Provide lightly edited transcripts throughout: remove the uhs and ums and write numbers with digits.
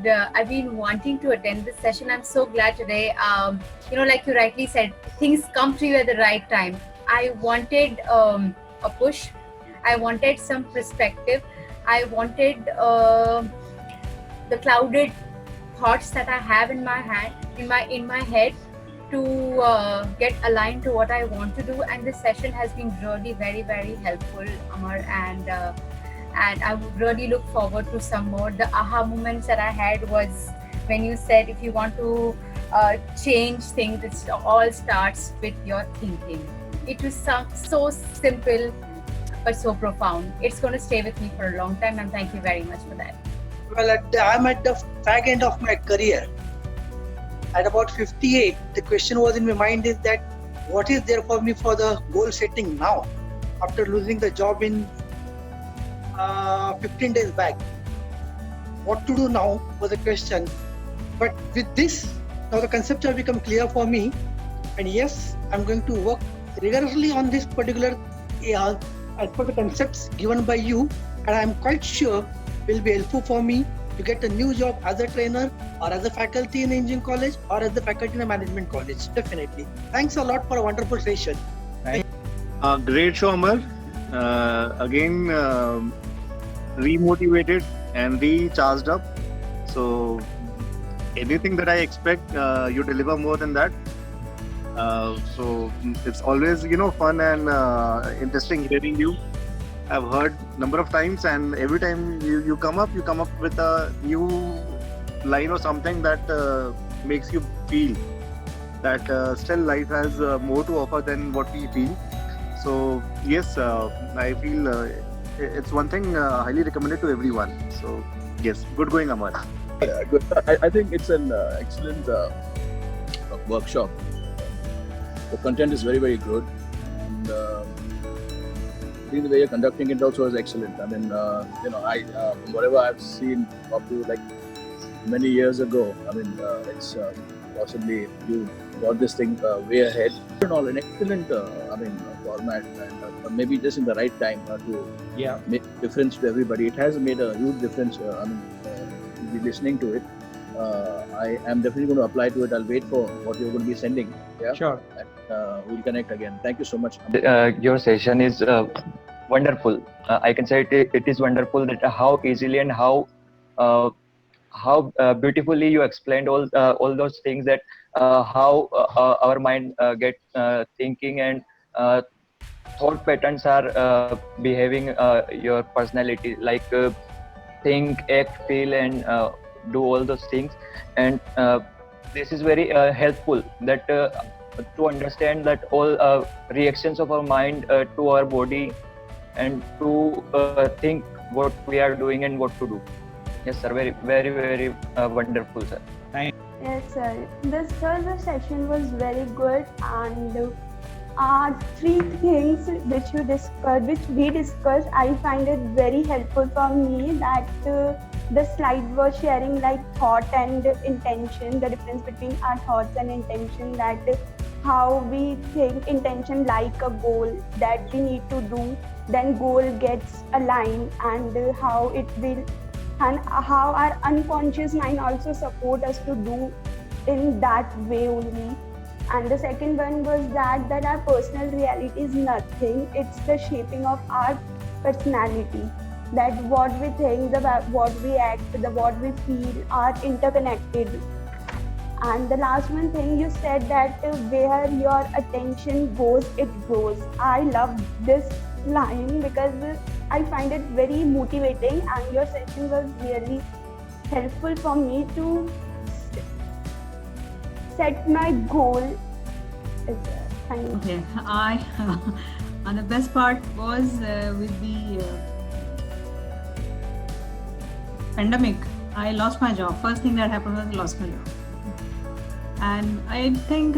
I've been wanting to attend this session. I'm so glad today. Like you rightly said, things come to you at the right time. I wanted a push. I wanted some perspective. I wanted the clouded thoughts that I have in my head to get aligned to what I want to do. And this session has been really very very helpful, Amar, and I would really look forward to some more. The aha moments that I had was when you said if you want to change things, it all starts with your thinking. It was so simple but so profound. It's going to stay with me for a long time, and thank you very much for that. Well, I'm at the fag end of my career. At about 58, the question was in my mind is that what is there for me for the goal setting now after losing the job in 15 days back. What to do now was the question. But with this, now the concepts have become clear for me. And yes, I'm going to work rigorously on this particular as per the concepts given by you. And I'm quite sure will be helpful for me to get a new job as a trainer or as a faculty in engineering college or as a faculty in a management college. Definitely. Thanks a lot for a wonderful session. Great show, Amar. Again, remotivated and recharged up. So anything that I expect, you deliver more than that. So it's always fun and interesting hearing you. I've heard number of times, and every time you come up with a new line or something that makes you feel that still life has more to offer than what we feel. So yes, I feel it's one thing highly recommended to everyone. So yes, good going, Amar. Good. I think it's an excellent workshop. The content is very, very good, and I think the way you're conducting it also is excellent. I mean, from whatever I've seen up to like many years ago, I mean, it's possibly you got this thing way ahead. And all an excellent, format, and maybe just in the right time to make a difference to everybody. It has made a huge difference. Be listening to it. I am definitely going to apply to it. I'll wait for what you're going to be sending. Yeah, sure. And we'll connect again. Thank you so much. Your session is wonderful. I can say it is wonderful that how easily and how beautifully you explained all those things, that how our mind get thinking and thought patterns are behaving your personality, like think, act, feel, and do all those things. And this is very helpful that to understand that all reactions of our mind to our body, and to think what we are doing and what to do. Yes, sir. Very, very, very wonderful, sir. Yes, sir. The session was very good, and three things which we discussed, I find it very helpful for me. That the slide was sharing like thought and intention, the difference between our thoughts and intention. That how we think intention like a goal that we need to do, then goal gets aligned, and how it will, and how our unconscious mind also support us to do in that way only. And the second one was that our personal reality is nothing. It's the shaping of our personality. That what we think, what we act, what we feel are interconnected. And the last one thing you said, that where your attention goes, it grows. I love this line because I find it very motivating, and your session was really helpful for me to set my goal. Okay, and the best part was with the pandemic. I lost my job. First thing that happened was I lost my job, and I think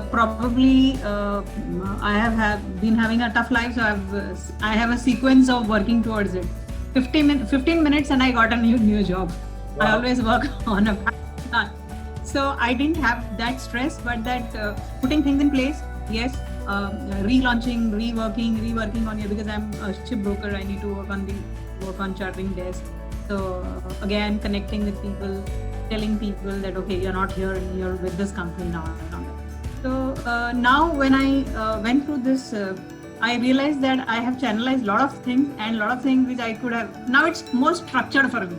probably I have been having a tough life, so I have a sequence of working towards it. 15 minutes, and I got a new job. Wow. I always work on a plan. So I didn't have that stress, but that putting things in place, yes, relaunching, reworking on it, because I'm a ship broker. I need to work on chartering desk. So again, connecting with people, telling people that okay, you're not here and you're with this company now. And all that. So now when I went through this, I realized that I have channelized a lot of things and a lot of things which I could have. Now it's more structured for me.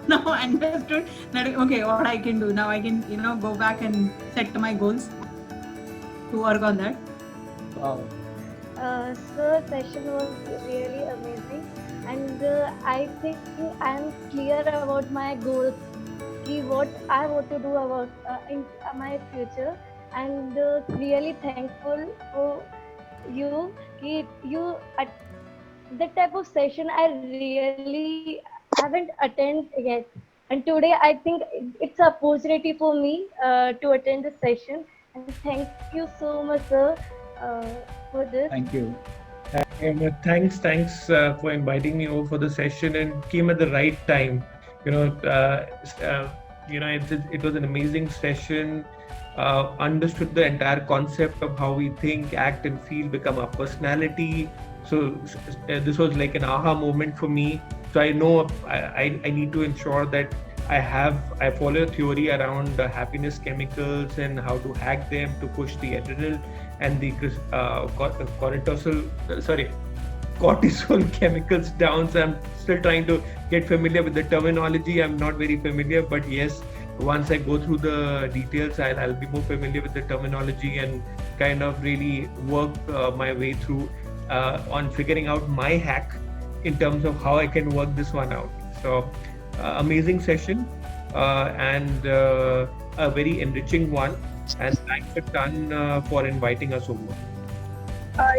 Now I understood that okay, what I can do now, I can go back and set my goals to work on that. Wow. So session was really amazing, and I think I'm clear about my goals, what I want to do about in my future, and really thankful for you. You that type of session I really haven't attended yet, and today I think it's an opportunity for me to attend the session. And thank you so much, sir, for this. Thank you. Thanks for inviting me over for the session, and came at the right time. It was an amazing session. Understood the entire concept of how we think, act, and feel become our personality. So this was like an aha moment for me. So I know I need to ensure that I follow a theory around happiness chemicals and how to hack them to push the adrenal and the cortisol chemicals down. So I'm still trying to get familiar with the terminology. I'm not very familiar, but yes, once I go through the details, I'll be more familiar with the terminology and kind of really work my way through on figuring out my hack in terms of how I can work this one out. So amazing session and a very enriching one. And thanks a ton for inviting us over.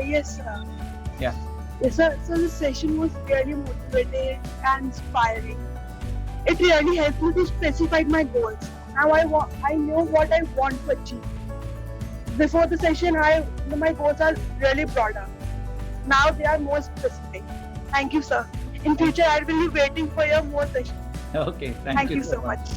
Yes, sir. Yeah. Yes, sir. So the session was really motivating and inspiring. It really helped me to specify my goals. Now I know what I want to achieve. Before the session, my goals are really broader. Now they are more specific. Thank you, sir. In future, I will be waiting for your more sessions. Okay. Thank you so much.